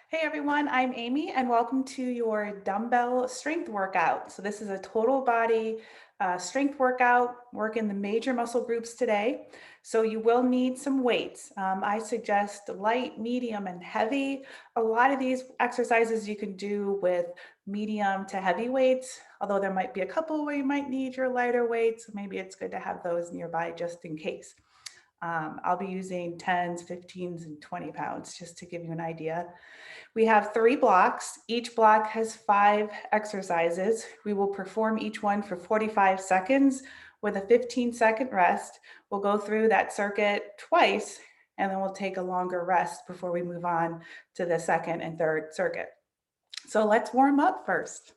Hey everyone, I'm Amy and welcome to your dumbbell strength workout. So this is a total body strength workout, working the major muscle groups today. So you will need some weights. I suggest light, medium, and heavy. A lot of these exercises you can do with medium to heavy weights, although there might be a couple where you might need your lighter weights. Maybe it's good to have those nearby just in case. I'll be using 10s, 15s, and 20 pounds just to give you an idea. We have 3 blocks. Each block has 5 exercises. We will perform each one for 45 seconds with a 15-second rest. We'll go through that circuit twice, and then we'll take a longer rest before we move on to the second and third circuit. So let's warm up first.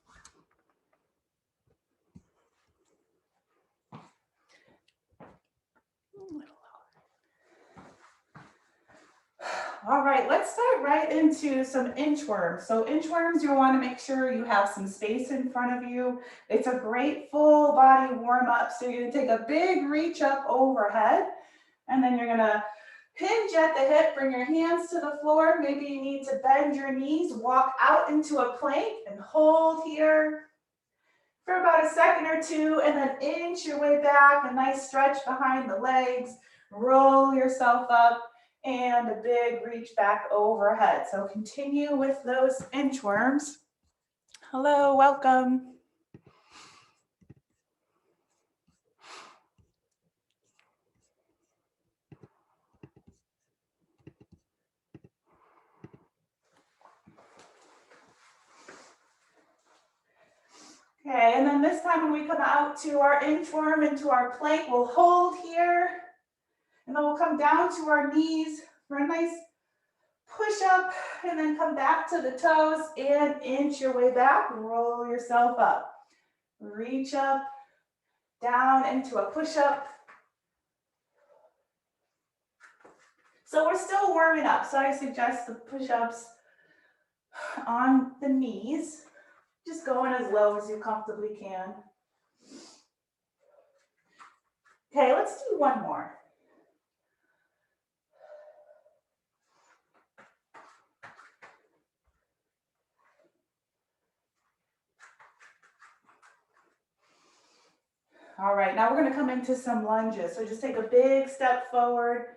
All right, let's start right into some inchworms. So inchworms, you'll want to make sure you have some space in front of you. It's a great full body warm up. So you're going to take a big reach up overhead, and then you're going to hinge at the hip, bring your hands to the floor. Maybe you need to bend your knees, walk out into a plank and hold here for about a second or two, and then inch your way back, a nice stretch behind the legs, roll yourself up, and a big reach back overhead. So continue with those inchworms. Hello, welcome. Okay, and then this time when we come out to our inchworm, into our plank, we'll hold here, and then we'll come down to our knees for a nice push up, and then come back to the toes and inch your way back, roll yourself up. Reach up, down into a push up. So we're still warming up, so I suggest the push-ups on the knees, just going as low as you comfortably can. Okay, let's do one more. All right, now we're going to come into some lunges. So just take a big step forward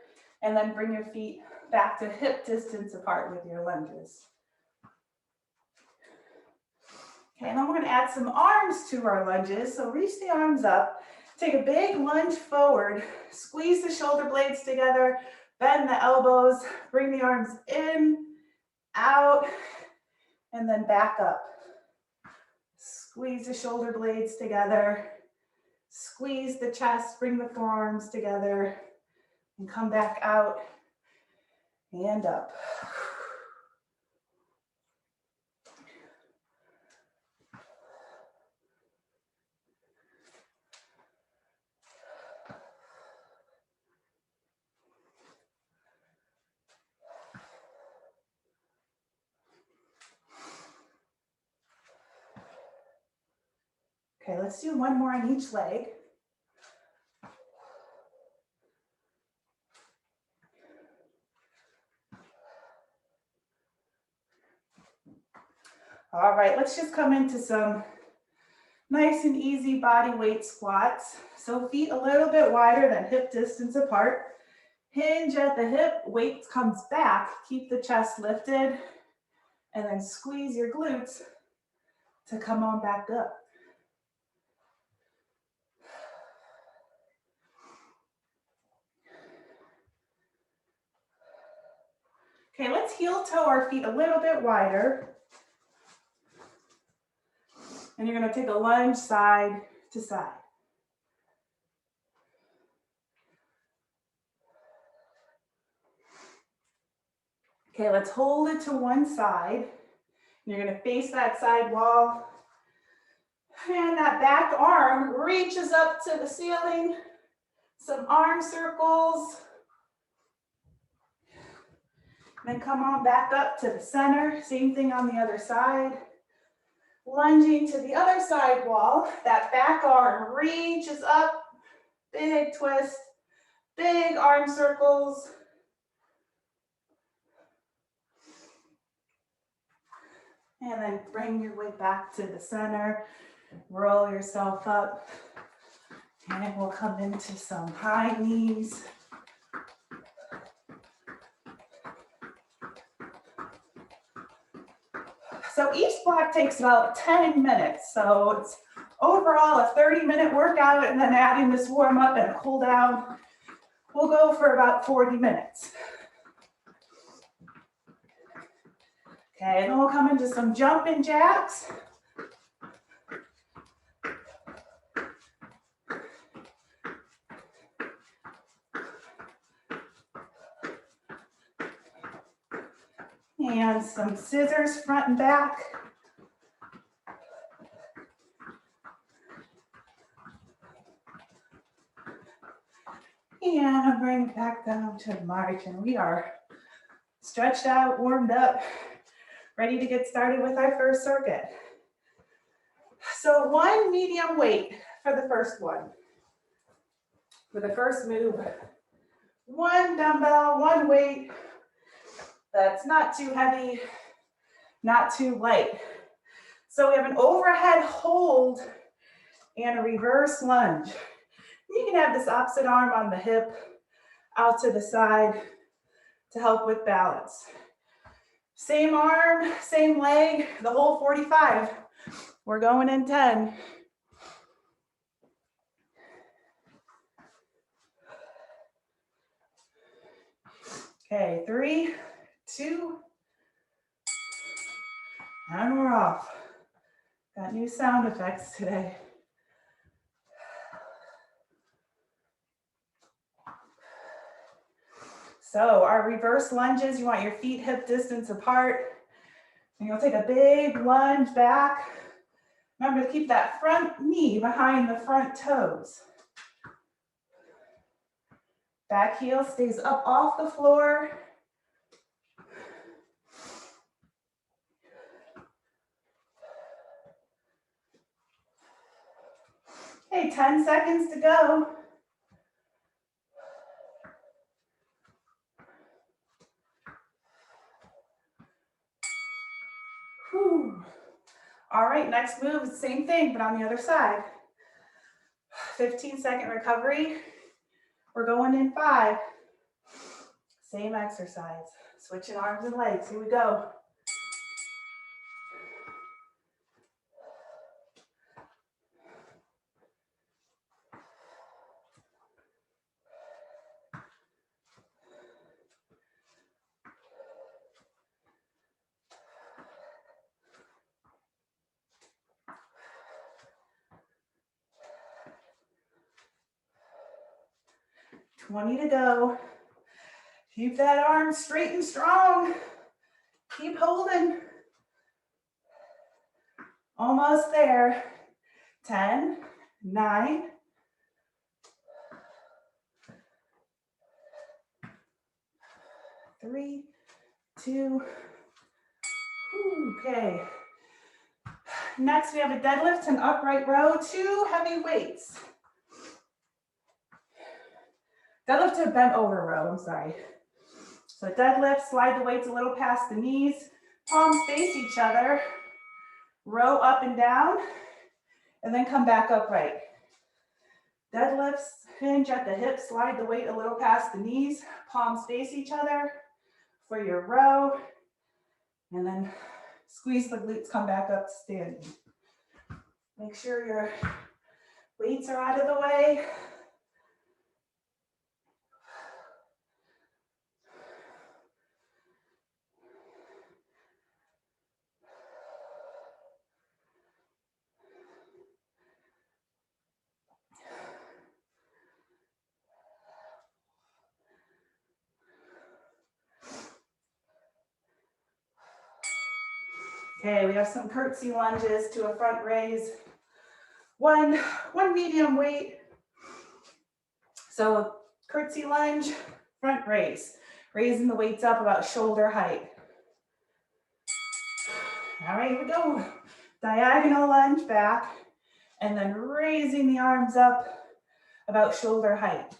and then bring your feet back to hip distance apart with your lunges. Okay, and then we're going to add some arms to our lunges. So reach the arms up, take a big lunge forward, squeeze the shoulder blades together, bend the elbows, bring the arms in, out, and then back up. Squeeze the shoulder blades together, squeeze the chest, bring the forearms together, and come back out and up. Okay, let's do one more on each leg. All right, let's just come into some nice and easy body weight squats. So feet a little bit wider than hip distance apart. Hinge at the hip, weight comes back, keep the chest lifted, and then squeeze your glutes to come on back up. Okay, let's heel toe our feet a little bit wider. And you're going to take a lunge side to side. Okay, let's hold it to one side. You're going to face that side wall. And that back arm reaches up to the ceiling. Some arm circles. Then come on back up to the center. Same thing on the other side. Lunging to the other side wall. That back arm reaches up. Big twist. Big arm circles. And then bring your weight back to the center. Roll yourself up. And we'll come into some high knees. So each block takes about 10 minutes. So it's overall a 30-minute workout, and then adding this warm up and a cool down, we'll go for about 40 minutes. Okay, then we'll come into some jumping jacks. And some scissors front and back. And bring it back down to margin. We are stretched out, warmed up, ready to get started with our first circuit. So one medium weight for the first one. For the first move, one dumbbell, one weight that's not too heavy, not too light. So we have an overhead hold and a reverse lunge. You can have this opposite arm on the hip, out to the side to help with balance. Same arm, same leg, the whole 45. We're going in 10. Okay, 3, 2, and we're off. Got new sound effects today. So our reverse lunges, you want your feet hip distance apart. And you'll take a big lunge back. Remember to keep that front knee behind the front toes. Back heel stays up off the floor. Okay, 10 seconds to go. Whew. All right, next move, same thing, but on the other side. 15-second recovery. We're going in 5. Same exercise. Switching arms and legs. Here we go. $20 to go. Keep that arm straight and strong. Keep holding. Almost there. 10, 9, 3, 2. Okay. Next, we have a deadlift and upright row, 2 heavy weights. Deadlift to bent over row, I'm sorry. So deadlift, slide the weights a little past the knees, palms face each other, row up and down, and then come back upright. Deadlifts, hinge at the hips, slide the weight a little past the knees, palms face each other for your row, and then squeeze the glutes, come back up to standing. Make sure your weights are out of the way. Okay, we have some curtsy lunges to a front raise. One medium weight. So curtsy lunge, front raise. Raising the weights up about shoulder height. All right, here we go. Diagonal lunge back, and then raising the arms up about shoulder height.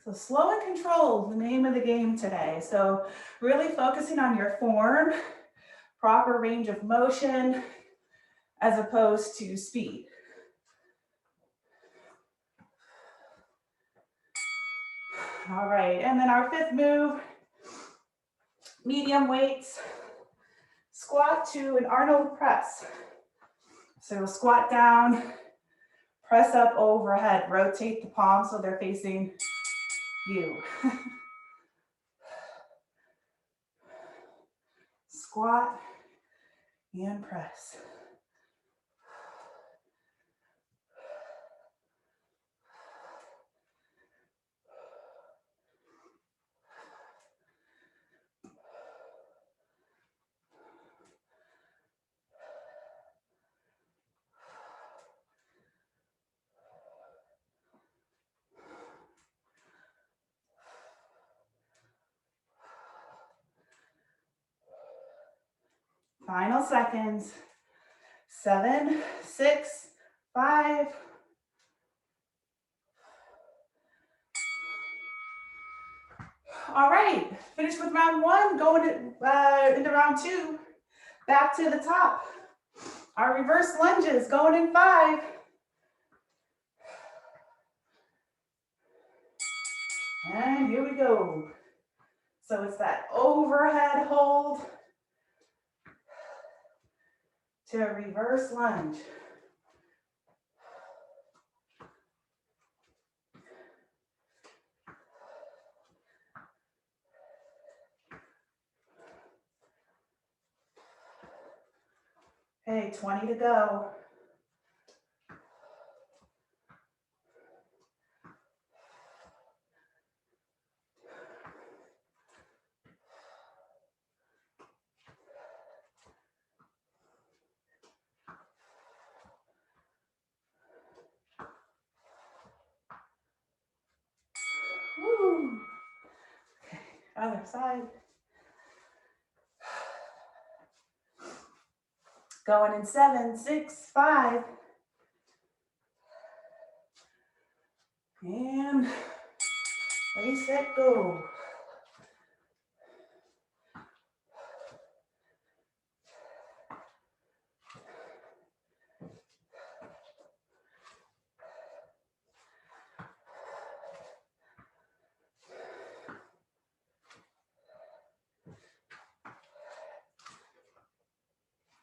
So slow and controlled, the name of the game today. So really focusing on your form, proper range of motion, as opposed to speed. All right, and then our fifth move, medium weights, squat to an Arnold press. So squat down, press up overhead, rotate the palms so they're facing you. Squat and press. Final seconds. 7, 6, 5. All right, finish with round one, going into round two. Back to the top. Our reverse lunges going in 5. And here we go. So it's that overhead hold to a reverse lunge. Okay, 20 to go. Woo. Okay, other side. Going in 7, 6, 5. And ready, set, go.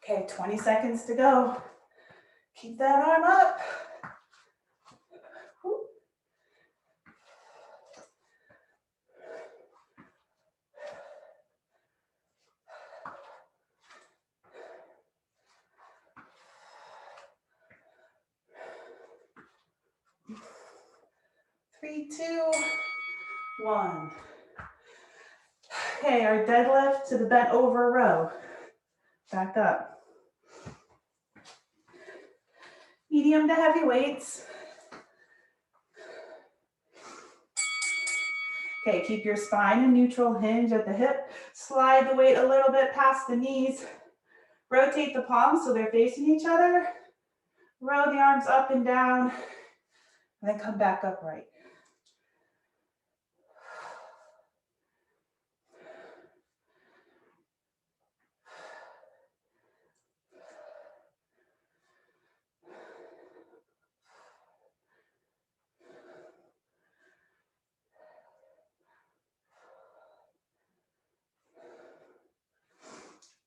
Okay, 20 seconds to go. Keep that arm up. Woo. Three, 2, 1. Okay, our deadlift to the bent over row. Back up. Medium to heavy weights. Okay, keep your spine in neutral, hinge at the hip. Slide the weight a little bit past the knees. Rotate the palms so they're facing each other. Row the arms up and down, and then come back upright.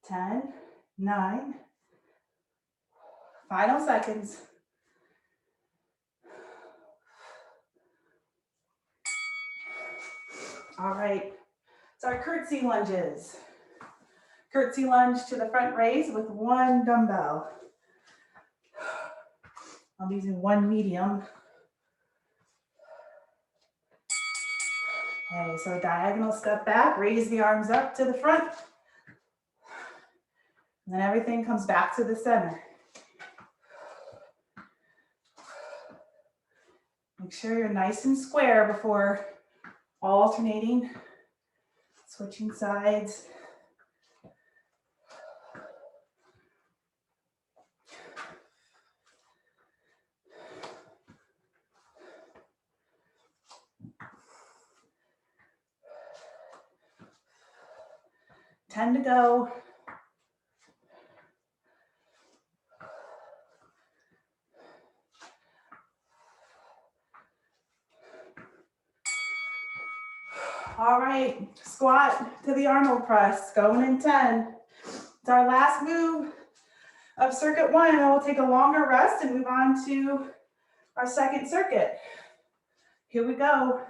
Ten, 9. Final seconds. All right, it's our curtsy lunges. Curtsy lunge to the front raise with 1 dumbbell. I'm using 1 medium. Okay, so diagonal step back, raise the arms up to the front. And then everything comes back to the center. Make sure you're nice and square before alternating, switching sides. 10 to go. All right, squat to the Arnold press, going in 10. It's our last move of circuit 1, and then we'll take a longer rest and move on to our second circuit. Here we go.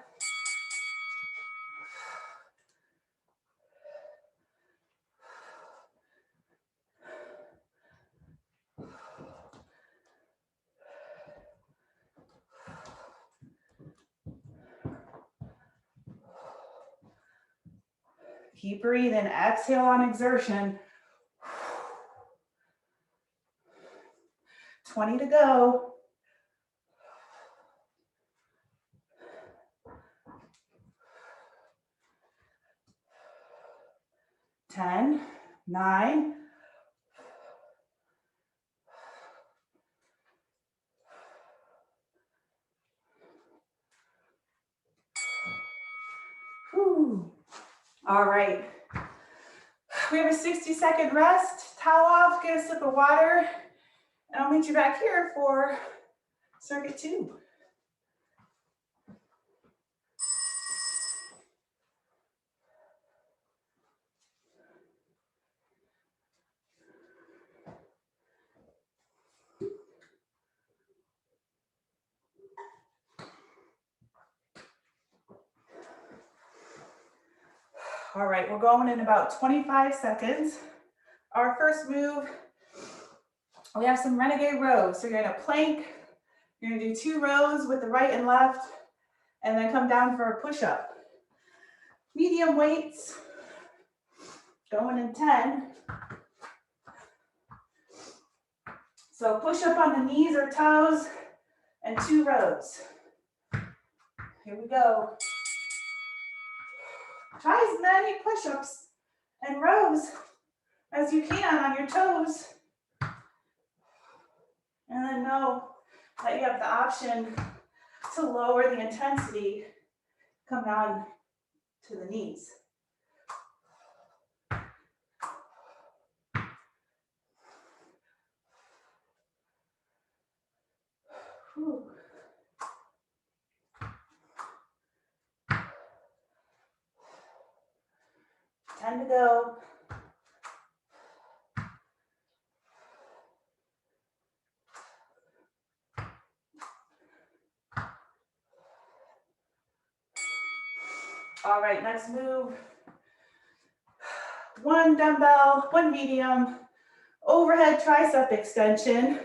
Keep breathing, exhale on exertion. 20 to go. 10, 9, 2. All right. We have a 60-second rest. Towel off, get a sip of water, and I'll meet you back here for circuit 2. All right, we're going in about 25 seconds. Our first move, we have some Renegade Rows. So you're gonna plank, you're gonna do 2 rows with the right and left, and then come down for a push-up. Medium weights, going in 10. So push up on the knees or toes, and 2 rows. Here we go. Try as many push-ups and rows as you can on your toes. And then know that you have the option to lower the intensity, come down to the knees. Whew. 10 to go. All right, next move. 1 dumbbell, 1 medium, overhead tricep extension,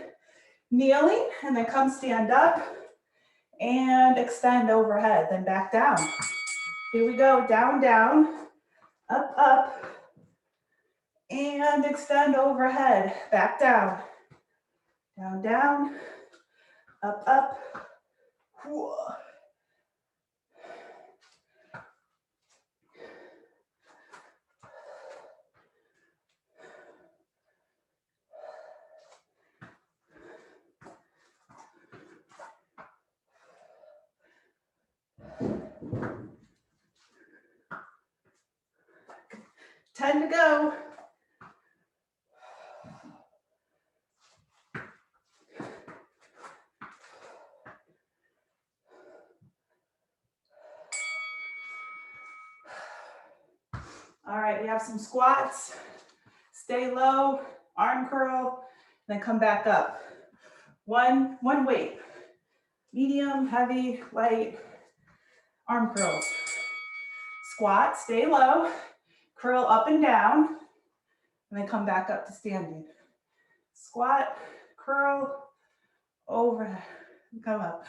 kneeling, and then come stand up and extend overhead, then back down. Here we go, down, down, up, up, and extend overhead, back down, down, down, up, up. Whew. Time to go. All right, we have some squats. Stay low, arm curl, then come back up. One weight. Medium, heavy, light, arm curls. Squat, stay low, curl up and down, and then come back up to standing. Squat, curl, over, come up.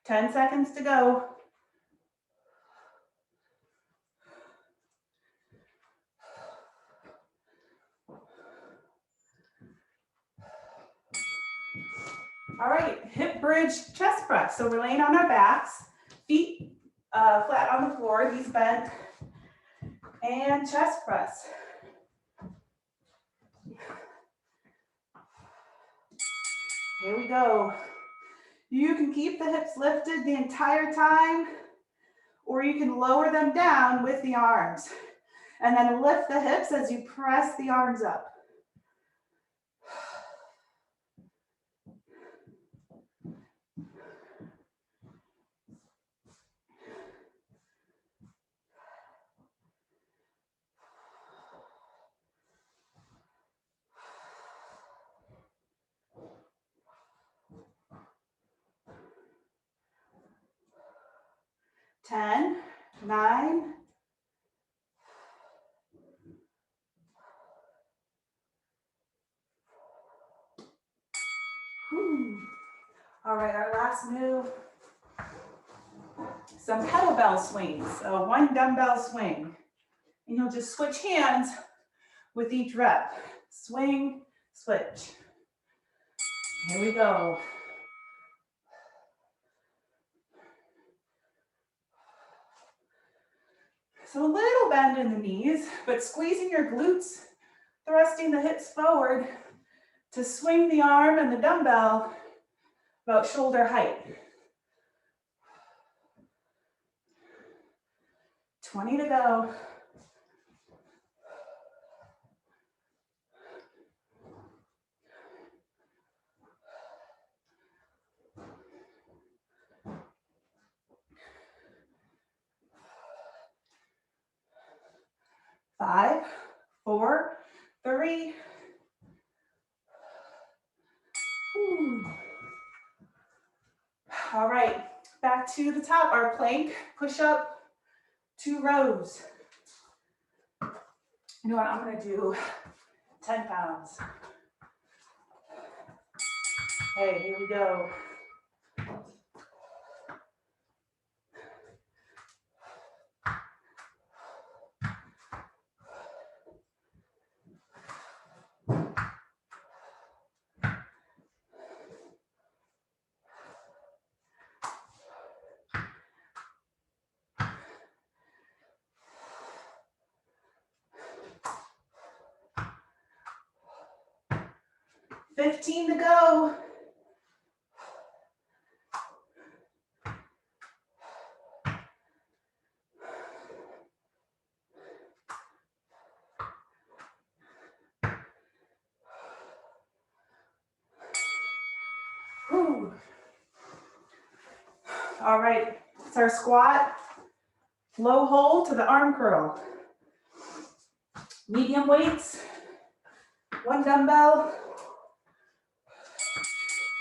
Ten seconds to go. All right, hip bridge chest press. So we're laying on our backs, feet flat on the floor, knees bent, and chest press. Here we go. You can keep the hips lifted the entire time, or you can lower them down with the arms. And then lift the hips as you press the arms up. Ten, 9, all right, our last move, some kettlebell swings. So one dumbbell swing, and you'll just switch hands with each rep. Swing, switch. Here we go. So a little bend in the knees, but squeezing your glutes, thrusting the hips forward to swing the arm and the dumbbell about shoulder height. 20 to go. Five, 4, 3. All right, back to the top, our plank, push up, 2 rows. You know what, I'm gonna do 10 pounds. Okay, here we go. $15 to go. Whew. All right, it's our squat, low hold to the arm curl. Medium weights, 1 dumbbell.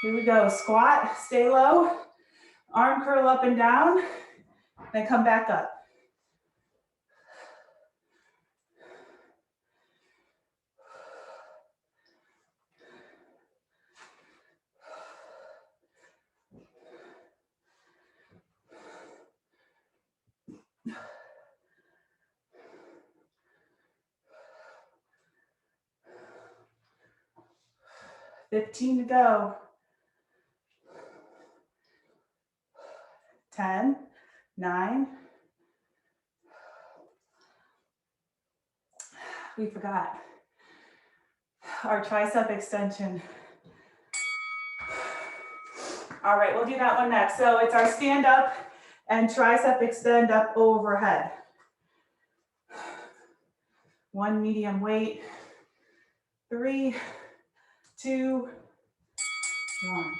Here we go, squat, stay low, arm curl up and down, then come back up. $15 to go. 10, 9. We forgot our tricep extension. All right, we'll do that one next. So it's our stand up and tricep extend up overhead. 1 medium weight, 3, 2, 1.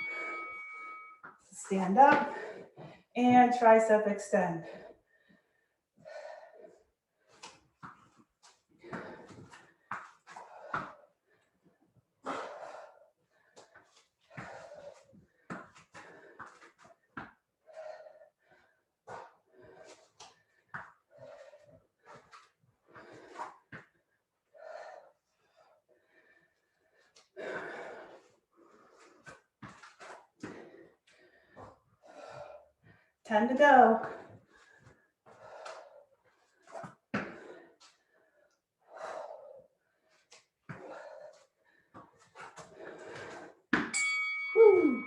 Stand up and tricep extend. $10 to go. Whew.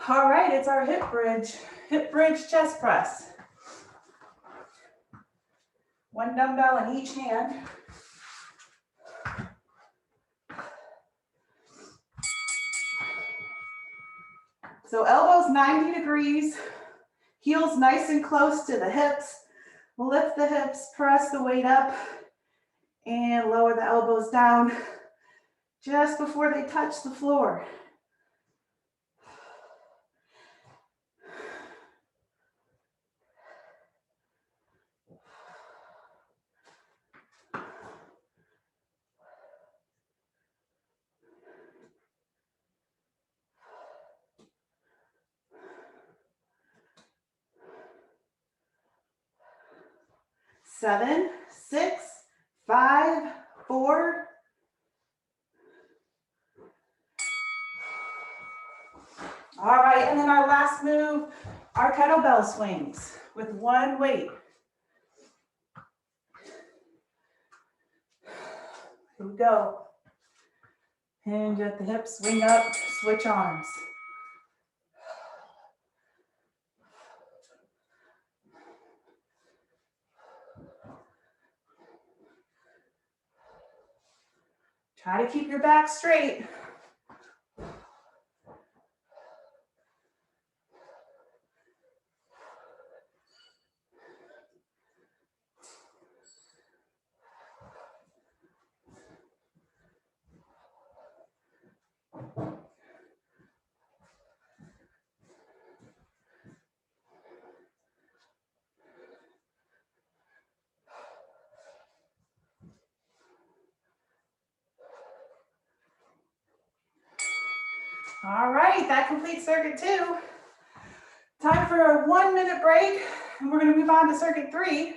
All right, it's our hip bridge chest press. One dumbbell in each hand. So elbows 90 degrees, heels nice and close to the hips. Lift the hips, press the weight up, and lower the elbows down just before they touch the floor. Seven, 6, 5, 4. All right, and then our last move, our kettlebell swings with one weight. Here we go. Hinge at the hips, swing up, switch arms. Try to keep your back straight. All right, that completes circuit 2. Time for a 1-minute break, and we're going to move on to circuit 3.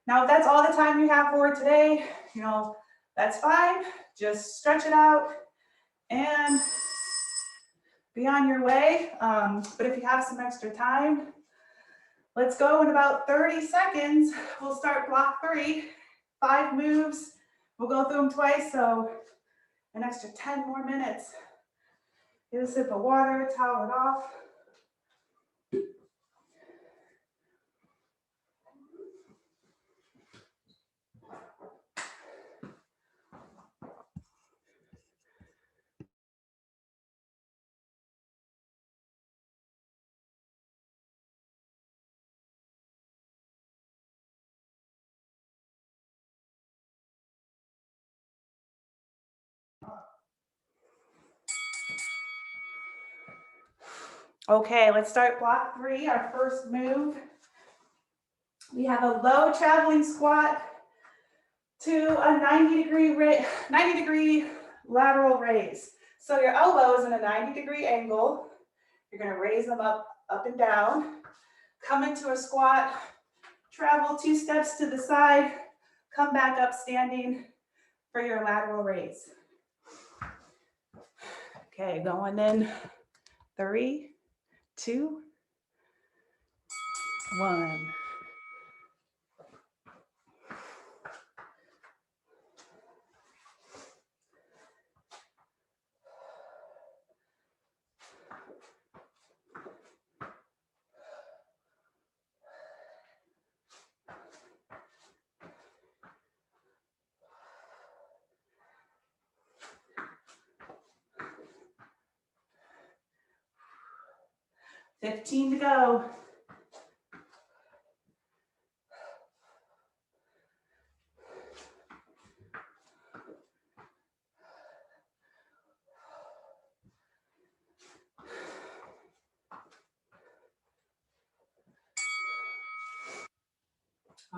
Now, if that's all the time you have for today, that's fine. Just stretch it out and be on your way. But if you have some extra time, let's go in about 30 seconds. We'll start block 3, 5 moves. We'll go through them twice, so an extra 10 more minutes. Get a sip of water, towel it off. Okay, let's start block 3, our first move. We have a low traveling squat to a 90-degree lateral raise. So your elbow is in a 90-degree angle. You're going to raise them up and down. Come into a squat, travel 2 steps to the side, come back up standing for your lateral raise. Okay, going in 3, 2, 1. $15 to go.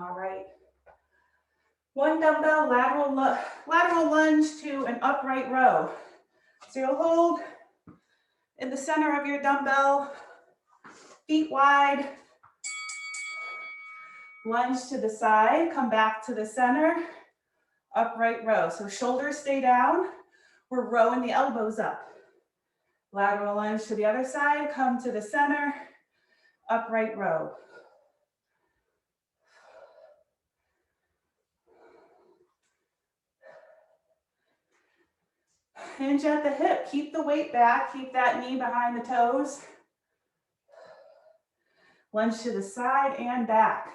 All right. 1 dumbbell lateral lunge to an upright row. So you'll hold in the center of your dumbbell, feet wide, lunge to the side, come back to the center, upright row. So shoulders stay down, we're rowing the elbows up. Lateral lunge to the other side, come to the center, upright row. Hinge at the hip, keep the weight back, keep that knee behind the toes. Lunge to the side and back.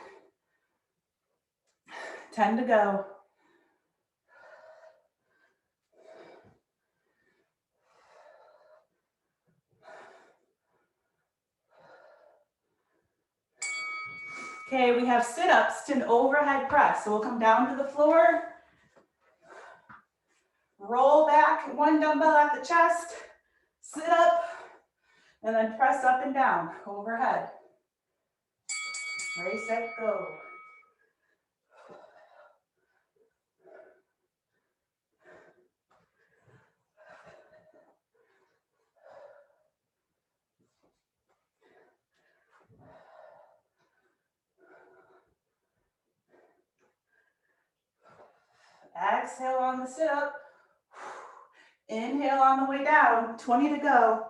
10 to go. Okay, we have sit-ups to an overhead press. So we'll come down to the floor, roll back one dumbbell at the chest, sit up, and then press up and down, overhead. Ready, set, go. Exhale on the sit-up. Inhale on the way down, 20 to go.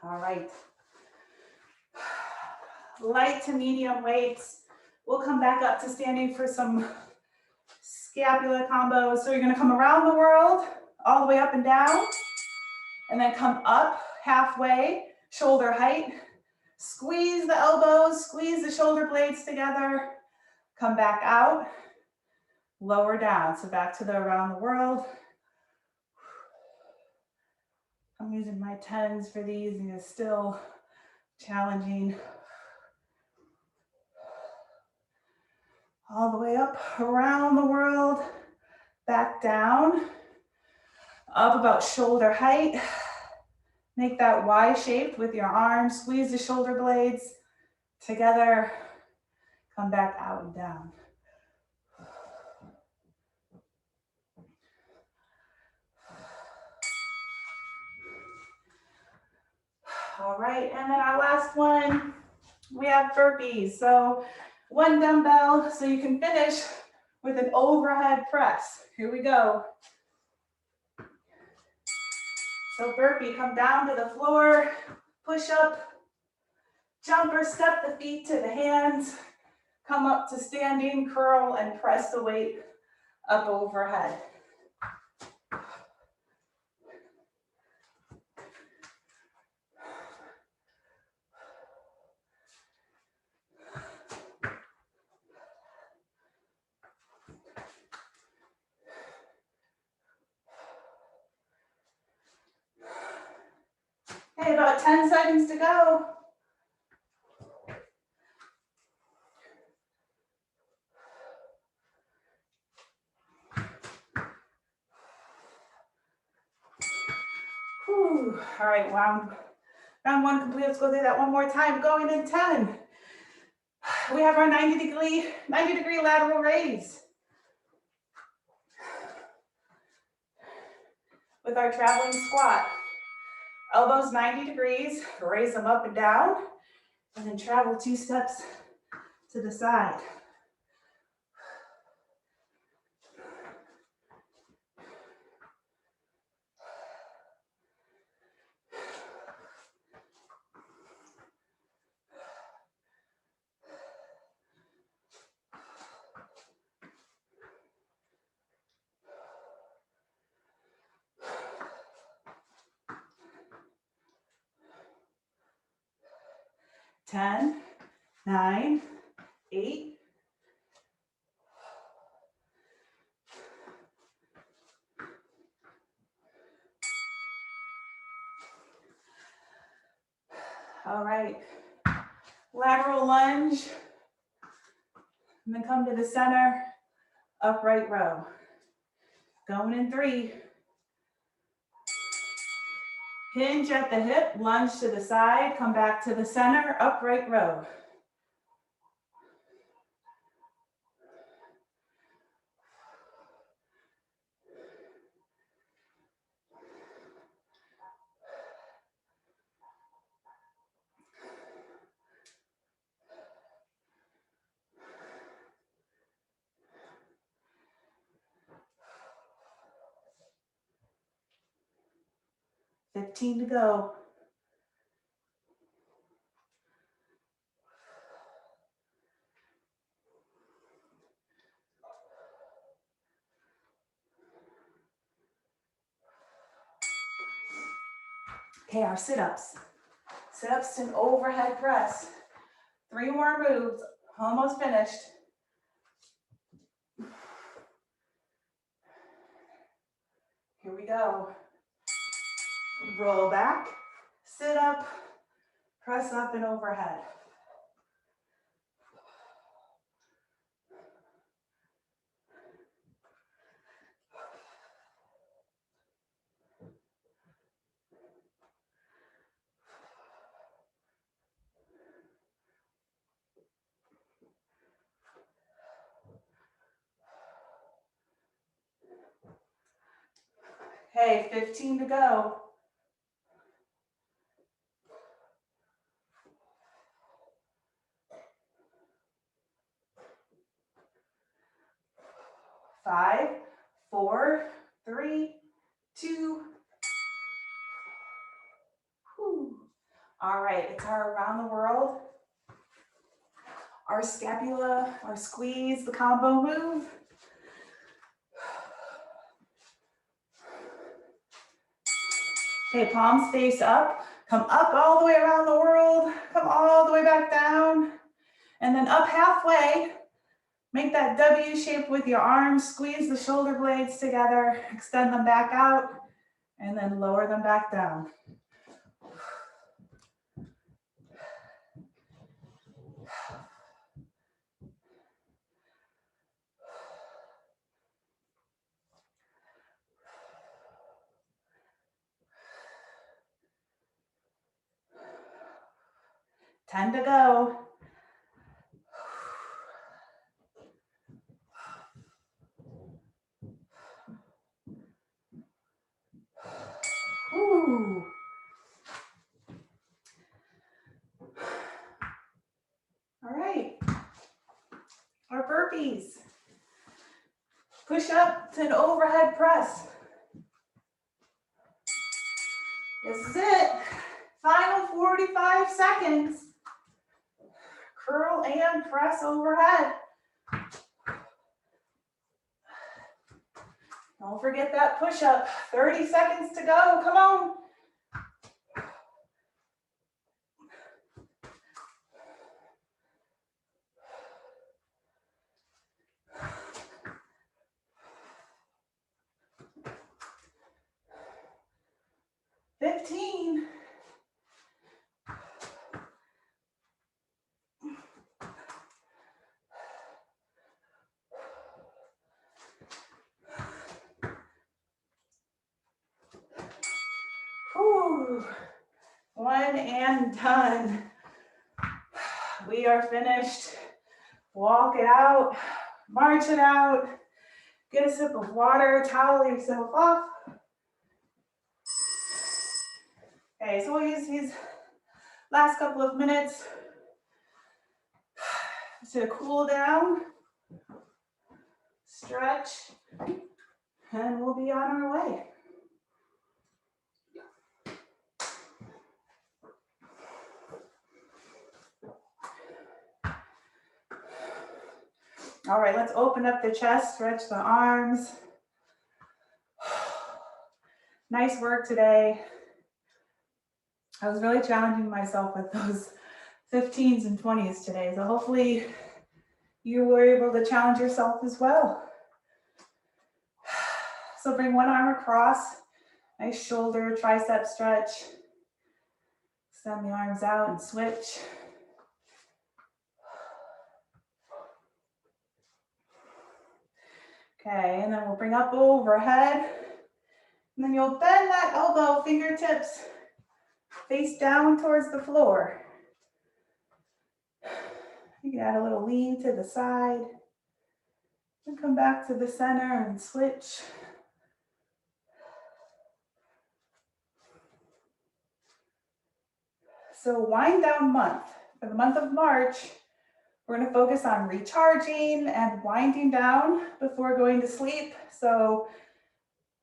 All right. Light to medium weights. We'll come back up to standing for some scapula combos. So you're going to come around the world, all the way up and down, and then come up halfway, shoulder height. Squeeze the elbows, squeeze the shoulder blades together. Come back out, lower down. So back to the around the world. I'm using my 10s for these, and it's still challenging. All the way up, around the world, back down, up about shoulder height. Make that Y shaped with your arms, squeeze the shoulder blades together, come back out and down. All right, and then our last one, we have burpees. So one dumbbell, so you can finish with an overhead press. Here we go. So burpee, come down to the floor, push up, jump or step the feet to the hands, come up to standing, curl, and press the weight up overhead. Okay, about 10 seconds to go. Whew. All right, round one complete. Let's go through that one more time. Going in 10. We have our 90 degree lateral raise. With our traveling squat. Elbows 90 degrees, raise them up and down, and then travel 2 steps to the side. Ten, 9, 8, all right, lateral lunge, and then come to the center, upright row. Going in 3. Hinge at the hip, lunge to the side, come back to the center, upright row. 15 to go. Okay, our sit-ups. Sit-ups and overhead press. 3 more moves, almost finished. Here we go. Roll back, sit up, press up and overhead. Okay, 15 to go. Five, 4, 3, 2. Whew. All right, it's our around the world. Our scapula, our squeeze, the combo move. Okay, palms face up. Come up all the way around the world. Come all the way back down. And then up halfway. Make that W shape with your arms. Squeeze the shoulder blades together. Extend them back out. And then lower them back down. Ten to go. Ooh. All right. Our burpees. Push up to an overhead press. This is it. Final 45 seconds. Curl and press overhead. Don't forget that push up. 30 seconds to go. Come on. $15. Whew. 1 and done. We are finished. Walk it out, march it out, get a sip of water, towel yourself off. Okay, so we'll use these last couple of minutes to cool down, stretch, and we'll be on our way. All right, let's open up the chest, stretch the arms. Nice work today. I was really challenging myself with those 15s and 20s today, so hopefully you were able to challenge yourself as well. So bring one arm across, nice shoulder, tricep stretch. Extend the arms out and switch. Okay, and then we'll bring up overhead. And then you'll bend that elbow, fingertips face down towards the floor. You can add a little lean to the side. And come back to the center and switch. So wind down month. For the month of March, we're going to focus on recharging and winding down before going to sleep. So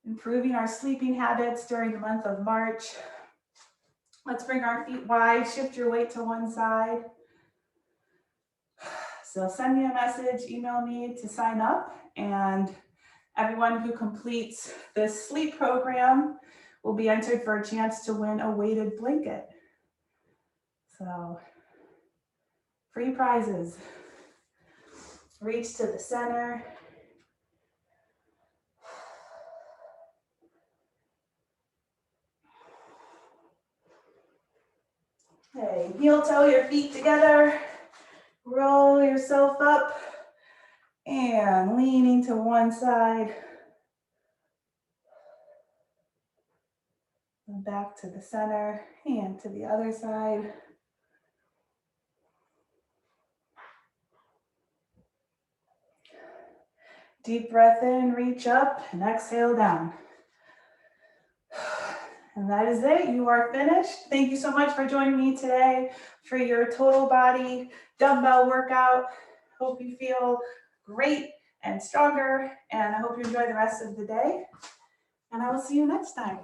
improving our sleeping habits during the month of March. Let's bring our feet wide, shift your weight to one side. So send me a message, email me to sign up, and everyone who completes this sleep program will be entered for a chance to win a weighted blanket. So, free prizes. Reach to the center. Okay, heel toe your feet together. Roll yourself up and leaning to one side. And back to the center and to the other side. Deep breath in, reach up, and exhale down. And that is it. You are finished. Thank you so much for joining me today for your total body dumbbell workout. Hope you feel great and stronger, and I hope you enjoy the rest of the day. And I will see you next time.